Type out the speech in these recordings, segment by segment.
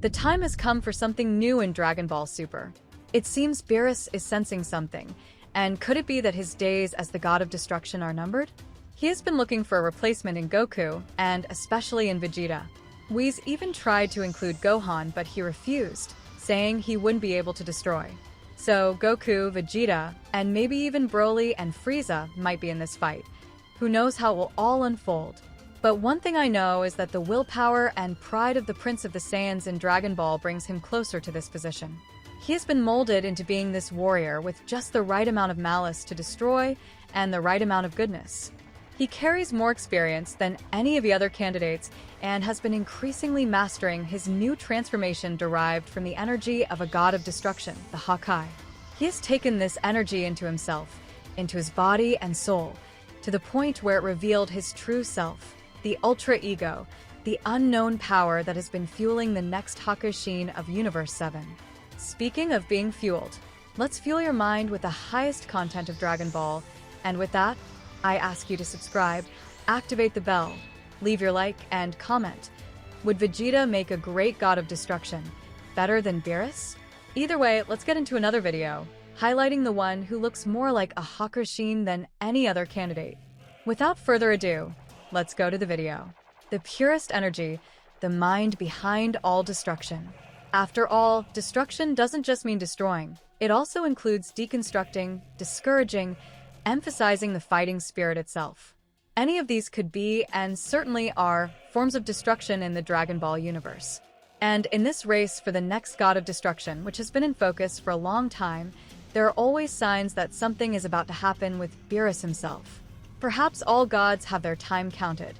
The time has come for something new in Dragon Ball Super. It seems Beerus is sensing something, and could it be that his days as the god of destruction are numbered? He has been looking for a replacement in Goku, and especially in Vegeta. Whis even tried to include Gohan, but he refused, saying he wouldn't be able to destroy. So Goku, Vegeta, and maybe even Broly and Frieza might be in this fight. Who knows how it will all unfold? But one thing I know is that the willpower and pride of the Prince of the Saiyans in Dragon Ball brings him closer to this position. He has been molded into being this warrior with just the right amount of malice to destroy and the right amount of goodness. He carries more experience than any of the other candidates and has been increasingly mastering his new transformation derived from the energy of a god of destruction, the Hakai. He has taken this energy into himself, into his body and soul, to the point where it revealed his true self, the Ultra Ego, the unknown power that has been fueling the next Hakushin of Universe 7. Speaking of being fueled, let's fuel your mind with the highest content of Dragon Ball, and with that, I ask you to subscribe, activate the bell, leave your like, and comment. Would Vegeta make a great god of destruction, better than Beerus? Either way, let's get into another video, highlighting the one who looks more like a Hakushin than any other candidate. Without further ado, let's go to the video. The purest energy, the mind behind all destruction. After all, destruction doesn't just mean destroying. It also includes deconstructing, discouraging, emphasizing the fighting spirit itself. Any of these could be, and certainly are, forms of destruction in the Dragon Ball universe. And in this race for the next god of destruction, which has been in focus for a long time, there are always signs that something is about to happen with Beerus himself. Perhaps all gods have their time counted,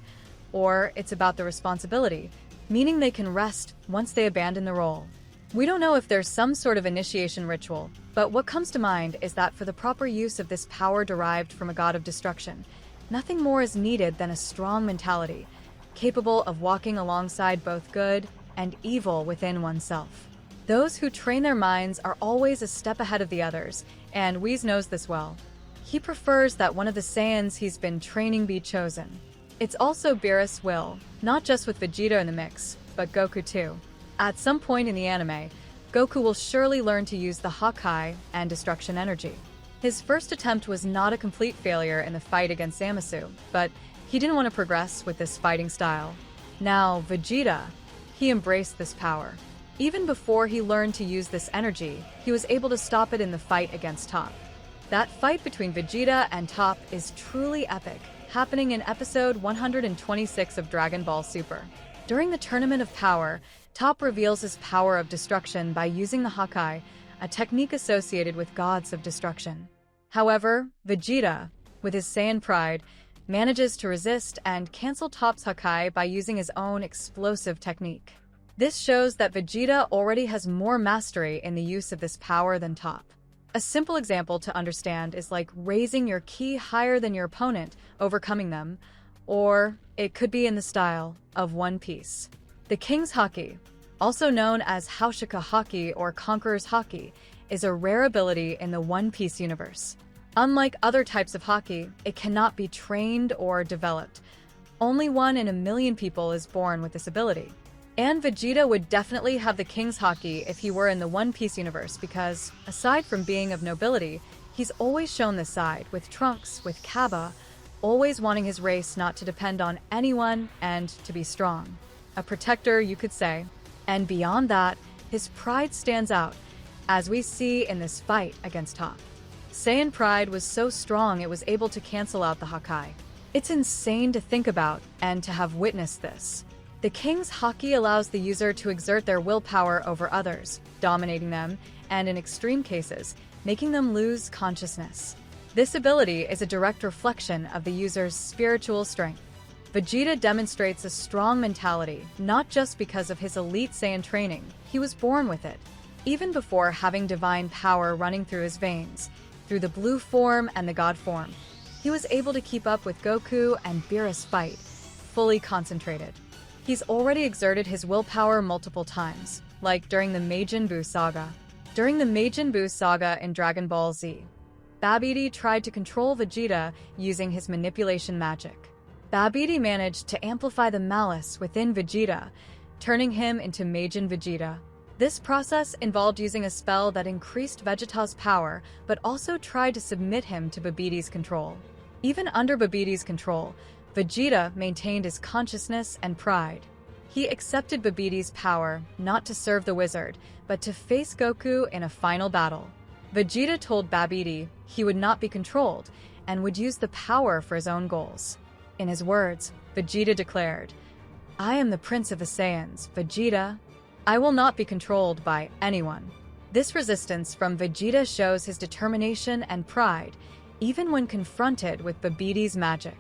or it's about the responsibility, meaning they can rest once they abandon the role. We don't know if there's some sort of initiation ritual, but what comes to mind is that for the proper use of this power derived from a god of destruction, nothing more is needed than a strong mentality, capable of walking alongside both good and evil within oneself. Those who train their minds are always a step ahead of the others, and Whis knows this well. He prefers that one of the Saiyans he's been training be chosen. It's also Beerus' will, not just with Vegeta in the mix, but Goku too. At some point in the anime, Goku will surely learn to use the Hakai and destruction energy. His first attempt was not a complete failure in the fight against Zamasu, but he didn't want to progress with this fighting style. Now, Vegeta, he embraced this power. Even before he learned to use this energy, he was able to stop it in the fight against Toph. That fight between Vegeta and Toph is truly epic, happening in episode 126 of Dragon Ball Super. During the Tournament of Power, Toph reveals his power of destruction by using the Hakai, a technique associated with gods of destruction. However, Vegeta, with his Saiyan pride, manages to resist and cancel Toph's Hakai by using his own explosive technique. This shows that Vegeta already has more mastery in the use of this power than Toph. A simple example to understand is like raising your ki higher than your opponent, overcoming them, or it could be in the style of One Piece. The King's Haki, also known as Haushika Haki or Conqueror's Haki, is a rare ability in the One Piece universe. Unlike other types of Haki, it cannot be trained or developed. Only 1 in a million people is born with this ability. And Vegeta would definitely have the King's Haki if he were in the One Piece universe because, aside from being of nobility, he's always shown this side, with Trunks, with Kaba, always wanting his race not to depend on anyone and to be strong. A protector, you could say. And beyond that, his pride stands out, as we see in this fight against Toph. Saiyan pride was so strong it was able to cancel out the Hakai. It's insane to think about and to have witnessed this. The King's Haki allows the user to exert their willpower over others, dominating them, and in extreme cases, making them lose consciousness. This ability is a direct reflection of the user's spiritual strength. Vegeta demonstrates a strong mentality, not just because of his elite Saiyan training, he was born with it. Even before having divine power running through his veins, through the blue form and the god form, he was able to keep up with Goku and Beerus' fight, fully concentrated. He's already exerted his willpower multiple times, like during the Majin Buu saga. During the Majin Buu saga in Dragon Ball Z, Babidi tried to control Vegeta using his manipulation magic. Babidi managed to amplify the malice within Vegeta, turning him into Majin Vegeta. This process involved using a spell that increased Vegeta's power, but also tried to submit him to Babbidi's control. Even under Babbidi's control, Vegeta maintained his consciousness and pride. He accepted Babbidi's power not to serve the wizard, but to face Goku in a final battle. Vegeta told Babbidi he would not be controlled and would use the power for his own goals. In his words, Vegeta declared, "I am the Prince of the Saiyans, Vegeta. I will not be controlled by anyone." This resistance from Vegeta shows his determination and pride, even when confronted with Babbidi's magic.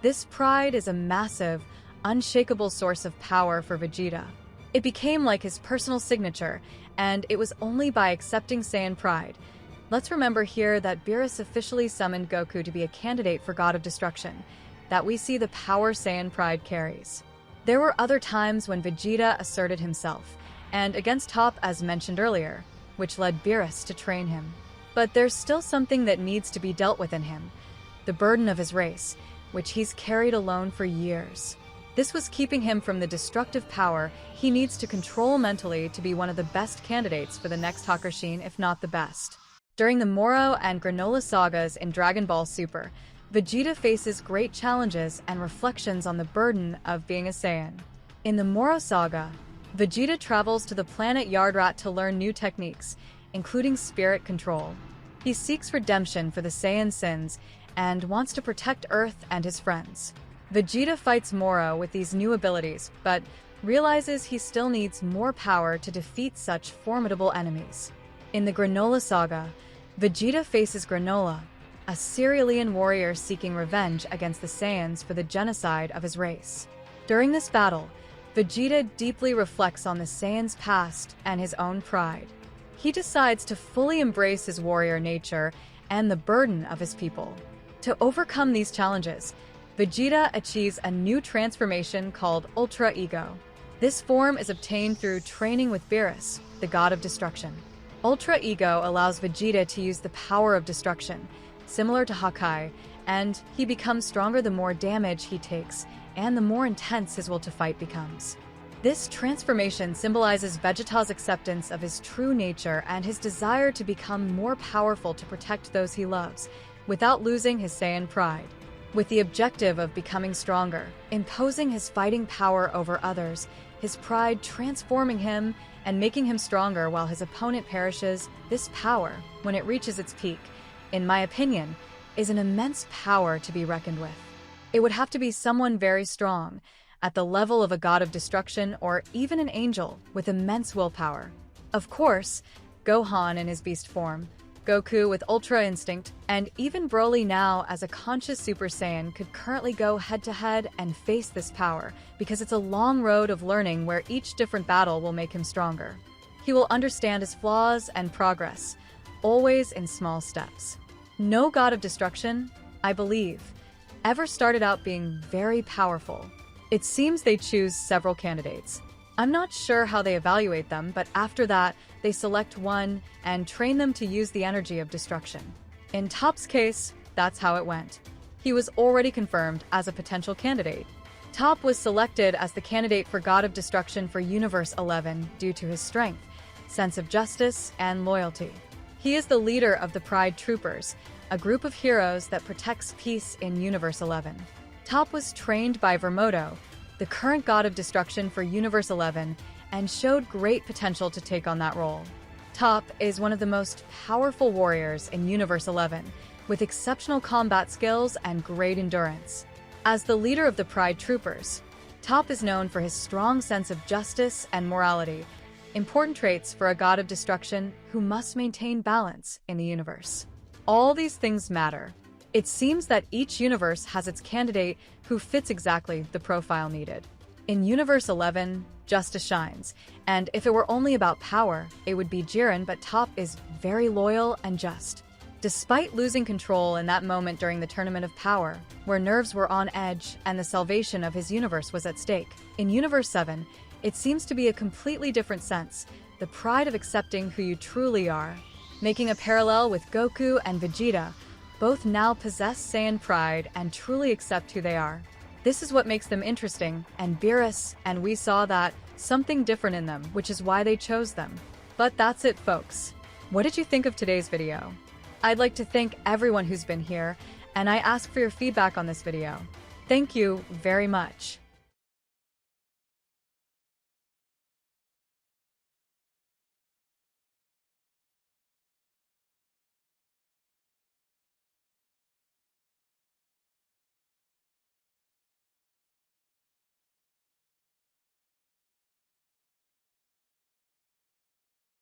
This pride is a massive, unshakable source of power for Vegeta. It became like his personal signature, and it was only by accepting Saiyan pride. Let's remember here that Beerus officially summoned Goku to be a candidate for God of Destruction, that we see the power Saiyan pride carries. There were other times when Vegeta asserted himself, and against Toph as mentioned earlier, which led Beerus to train him. But there's still something that needs to be dealt with in him, the burden of his race, which he's carried alone for years. This was keeping him from the destructive power he needs to control mentally to be one of the best candidates for the next Hakushin, if not the best. During the Moro and Granola sagas in Dragon Ball Super, Vegeta faces great challenges and reflections on the burden of being a Saiyan. In the Moro saga, Vegeta travels to the planet Yardrat to learn new techniques, including spirit control. He seeks redemption for the Saiyan sins and wants to protect Earth and his friends. Vegeta fights Moro with these new abilities, but realizes he still needs more power to defeat such formidable enemies. In the Granola saga, Vegeta faces Granola, a Cerealian warrior seeking revenge against the Saiyans for the genocide of his race. During this battle, Vegeta deeply reflects on the Saiyan's past and his own pride. He decides to fully embrace his warrior nature and the burden of his people. To overcome these challenges, Vegeta achieves a new transformation called Ultra Ego. This form is obtained through training with Beerus, the god of destruction. Ultra Ego allows Vegeta to use the power of destruction, similar to Hakai, and he becomes stronger the more damage he takes, and the more intense his will to fight becomes. This transformation symbolizes Vegeta's acceptance of his true nature and his desire to become more powerful to protect those he loves, without losing his Saiyan pride. With the objective of becoming stronger, imposing his fighting power over others, his pride transforming him and making him stronger while his opponent perishes, this power, when it reaches its peak, in my opinion, is an immense power to be reckoned with. It would have to be someone very strong, at the level of a god of destruction or even an angel with immense willpower. Of course, Gohan in his beast form, Goku with Ultra Instinct, and even Broly now as a conscious Super Saiyan could currently go head-to-head and face this power, because it's a long road of learning where each different battle will make him stronger. He will understand his flaws and progress, always in small steps. No god of destruction, I believe, ever started out being very powerful. It seems they choose several candidates. I'm not sure how they evaluate them, but after that, they select one and train them to use the energy of destruction. In Top's case, that's how it went. He was already confirmed as a potential candidate. Top was selected as the candidate for God of Destruction for Universe 11 due to his strength, sense of justice, and loyalty. He is the leader of the Pride Troopers, a group of heroes that protects peace in Universe 11. Top was trained by Vermodo, the current God of Destruction for Universe 11, and showed great potential to take on that role. Top is one of the most powerful warriors in Universe 11, with exceptional combat skills and great endurance. As the leader of the Pride Troopers, Top is known for his strong sense of justice and morality, important traits for a god of destruction who must maintain balance in the universe. All these things matter. It seems that each universe has its candidate who fits exactly the profile needed. In Universe 11, justice shines, and if it were only about power, it would be Jiren, but Top is very loyal and just. Despite losing control in that moment during the Tournament of Power, where nerves were on edge and the salvation of his universe was at stake, in Universe 7, it seems to be a completely different sense, the pride of accepting who you truly are. Making a parallel with Goku and Vegeta, both now possess Saiyan pride and truly accept who they are. This is what makes them interesting, and Beerus and we saw that something different in them, which is why they chose them. But that's it, folks. What did you think of today's video? I'd like to thank everyone who's been here, and I ask for your feedback on this video. Thank you very much.